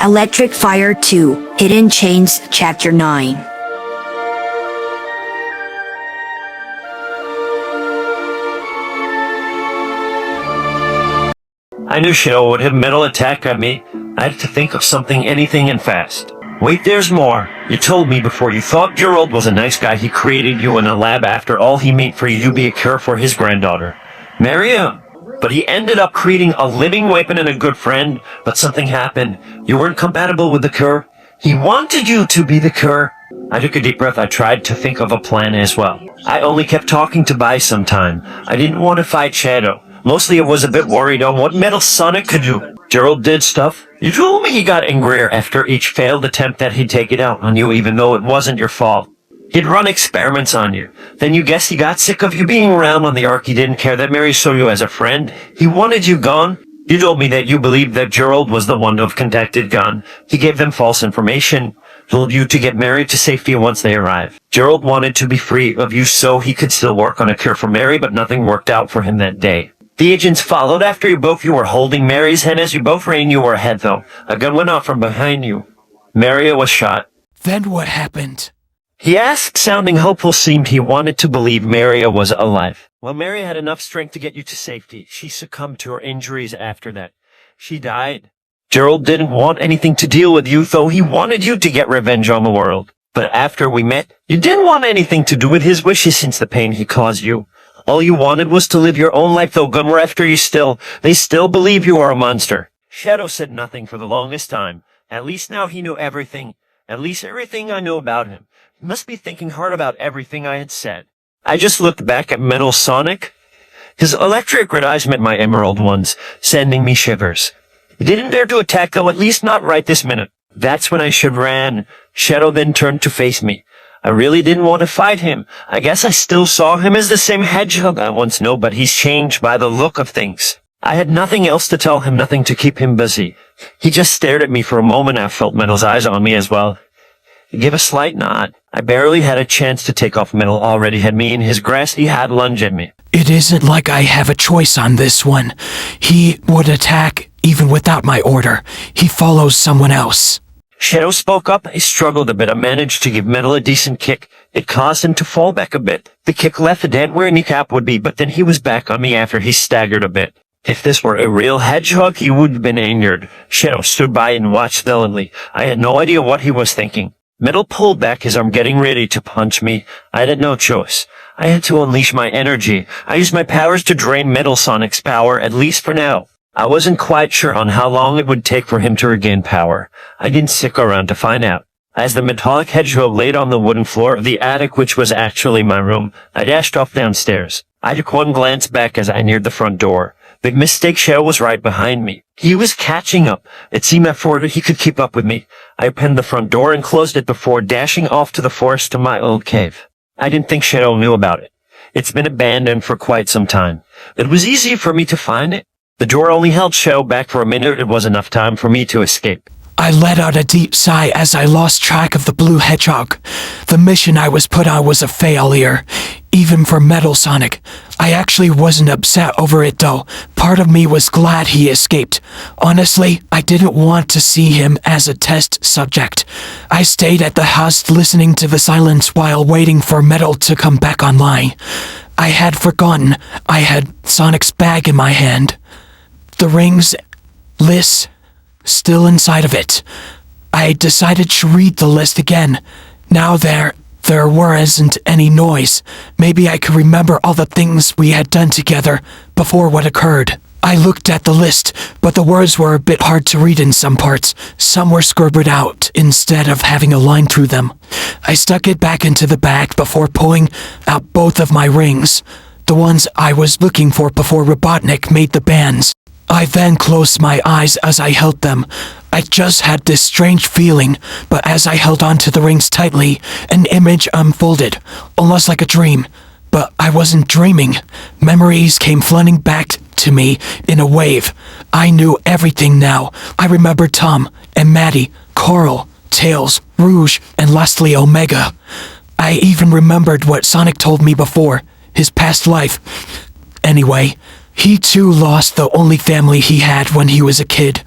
Electric Fire 2, Hidden Chains, Chapter 9. I knew Shadow would have metal attack at me. I had to think of something, anything, and fast. Wait, there's more. You told me before you thought Gerald was a nice guy. He created you in a lab after all he made for you to be a cure for his granddaughter. Maria. But he ended up creating a living weapon and a good friend. But something happened. You weren't compatible with the cure. He wanted you to be the cure. I took a deep breath. I tried to think of a plan as well. I only kept talking to Bai sometime. I didn't want to fight Shadow. Mostly I was a bit worried on what Metal Sonic could do. Gerald did stuff. You told me he got angrier after each failed attempt that he'd take it out on you even though it wasn't your fault. He'd run experiments on you. Then you guess he got sick of you being around on the Ark. He didn't care that Mary saw you as a friend. He wanted you gone. You told me that you believed that Gerald was the one to have contacted Gunn. He gave them false information. Told you to get married to safety once they arrived. Gerald wanted to be free of you so he could still work on a cure for Mary, but nothing worked out for him that day. The agents followed after you were holding Mary's head. As you both ran, you were ahead though. A gun went off from behind you. Maria was shot. Then what happened? He asked, sounding hopeful. Seemed he wanted to believe Maria was alive. Well, Maria had enough strength to get you to safety. She succumbed to her injuries after that. She died. Gerald didn't want anything to deal with you, though he wanted you to get revenge on the world. But after we met, you didn't want anything to do with his wishes since the pain he caused you. All you wanted was to live your own life, though Gunn were after you still. They still believe you are a monster. Shadow said nothing for the longest time. At least now he knew everything. At least everything I knew about him. He must be thinking hard about everything I had said. I just looked back at Metal Sonic. His electric red eyes met my emerald ones, sending me shivers. He didn't dare to attack, though, at least not right this minute. That's when I should ran. Shadow then turned to face me. I really didn't want to fight him. I guess I still saw him as the same hedgehog I once knew, but he's changed by the look of things. I had nothing else to tell him, nothing to keep him busy. He just stared at me for a moment. I felt Metal's eyes on me as well. He gave a slight nod. I barely had a chance to take off. Metal already had me in his grasp. He had lunged at me. It isn't like I have a choice on this one. He would attack even without my order. He follows someone else. Shadow spoke up. I struggled a bit. I managed to give Metal a decent kick. It caused him to fall back a bit. The kick left the dent where a kneecap would be, but then he was back on me after he staggered a bit. If this were a real hedgehog, he would have been injured. Shadow stood by and watched sullenly. I had no idea what he was thinking. Metal pulled back his arm, getting ready to punch me. I had no choice. I had to unleash my energy. I used my powers to drain Metal Sonic's power, at least for now. I wasn't quite sure on how long it would take for him to regain power. I didn't stick around to find out. As the metallic hedgehog laid on the wooden floor of the attic, which was actually my room, I dashed off downstairs. I took one glance back as I neared the front door. Big mistake, Shadow was right behind me. He was catching up. It seemed that he could keep up with me. I opened the front door and closed it before dashing off to the forest to my old cave. I didn't think Shadow knew about it. It's been abandoned for quite some time. It was easy for me to find it. The door only held Shadow back for a minute. It was enough time for me to escape. I let out a deep sigh as I lost track of the blue hedgehog. The mission I was put on was a failure, even for Metal Sonic. I actually wasn't upset over it though. Part of me was glad he escaped. Honestly, I didn't want to see him as a test subject. I stayed at the house listening to the silence while waiting for Metal to come back online. I had forgotten I had Sonic's bag in my hand. The rings, lists, still inside of it. I decided to read the list again. Now there wasn't any noise. Maybe I could remember all the things we had done together before what occurred. I looked at the list, but the words were a bit hard to read in some parts. Some were scribbled out instead of having a line through them. I stuck it back into the bag before pulling out both of my rings, the ones I was looking for before Robotnik made the bands. I then closed my eyes as I held them. I just had this strange feeling, but as I held onto the rings tightly, an image unfolded, almost like a dream. But I wasn't dreaming. Memories came flooding back to me in a wave. I knew everything now. I remembered Tom and Maddie, Coral, Tails, Rouge, and lastly Omega. I even remembered what Sonic told me before, his past life. Anyway, he too lost the only family he had when he was a kid.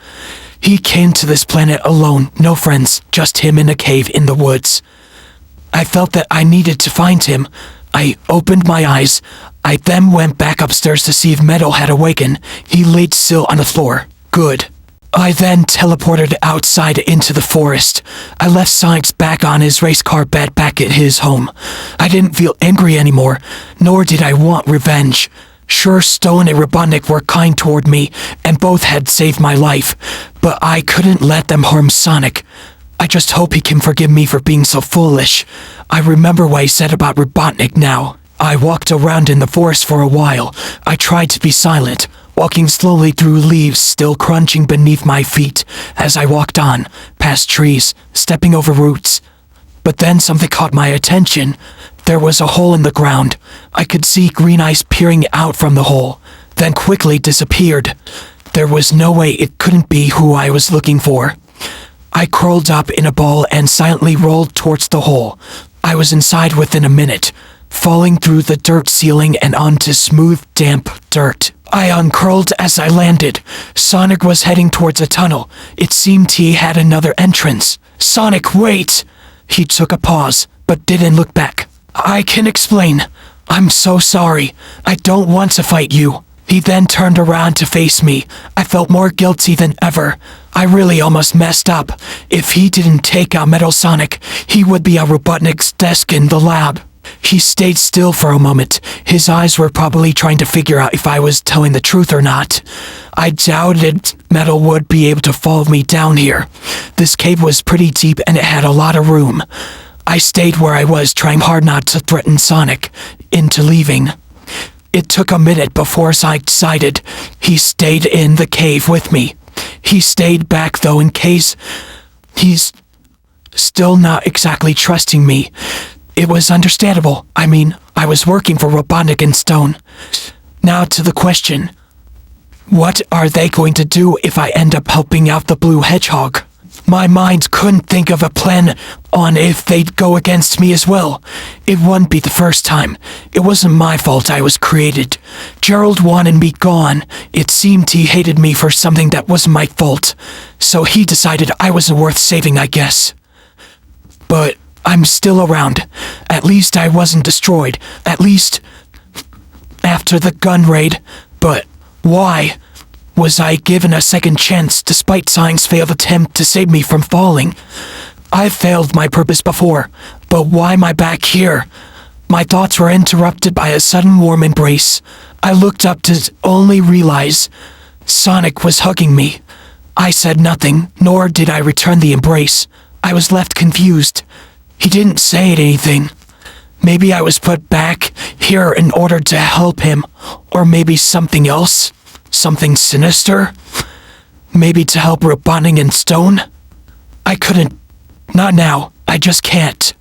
He came to this planet alone, no friends, just him in a cave in the woods. I felt that I needed to find him. I opened my eyes. I then went back upstairs to see if Metal had awakened. He laid still on the floor. Good. I then teleported outside into the forest. I left Sonic back on his race car bed back at his home. I didn't feel angry anymore, nor did I want revenge. Sure, Stone and Robotnik were kind toward me, and both had saved my life, but I couldn't let them harm Sonic. I just hope he can forgive me for being so foolish. I remember what he said about Robotnik now. I walked around in the forest for a while. I tried to be silent, walking slowly through leaves still crunching beneath my feet as I walked on, past trees, stepping over roots. But then something caught my attention. There was a hole in the ground. I could see green eyes peering out from the hole, then quickly disappeared. There was no way it couldn't be who I was looking for. I curled up in a ball and silently rolled towards the hole. I was inside within a minute, falling through the dirt ceiling and onto smooth, damp dirt. I uncurled as I landed. Sonic was heading towards a tunnel. It seemed he had another entrance. Sonic, wait! He took a pause, but didn't look back. I can explain. I'm so sorry. I don't want to fight you. He then turned around to face me. I felt more guilty than ever. I really almost messed up. If he didn't take out Metal Sonic, he would be at Robotnik's desk in the lab. He stayed still for a moment. His eyes were probably trying to figure out if I was telling the truth or not. I doubted Metal would be able to follow me down here. This cave was pretty deep and it had a lot of room. I stayed where I was, trying hard not to threaten Sonic into leaving. It took a minute before Sonic decided. He stayed in the cave with me. He stayed back though in case he's still not exactly trusting me. It was understandable. I mean, I was working for Robotnik and Stone. Now to the question. What are they going to do if I end up helping out the Blue Hedgehog? My mind couldn't think of a plan on if they'd go against me as well. It wouldn't be the first time. It wasn't my fault I was created. Gerald wanted me gone. It seemed he hated me for something that wasn't my fault. So he decided I wasn't worth saving, I guess. But I'm still around. At least I wasn't destroyed. At least after the gun raid. But why was I given a second chance despite Sonic's failed attempt to save me from falling? I've failed my purpose before, but why am I back here? My thoughts were interrupted by a sudden warm embrace. I looked up to only realize Sonic was hugging me. I said nothing, nor did I return the embrace. I was left confused. He didn't say anything. Maybe I was put back here in order to help him, or maybe something else. Something sinister? Maybe to help Robotnik and Stone? I couldn't. Not now. I just can't.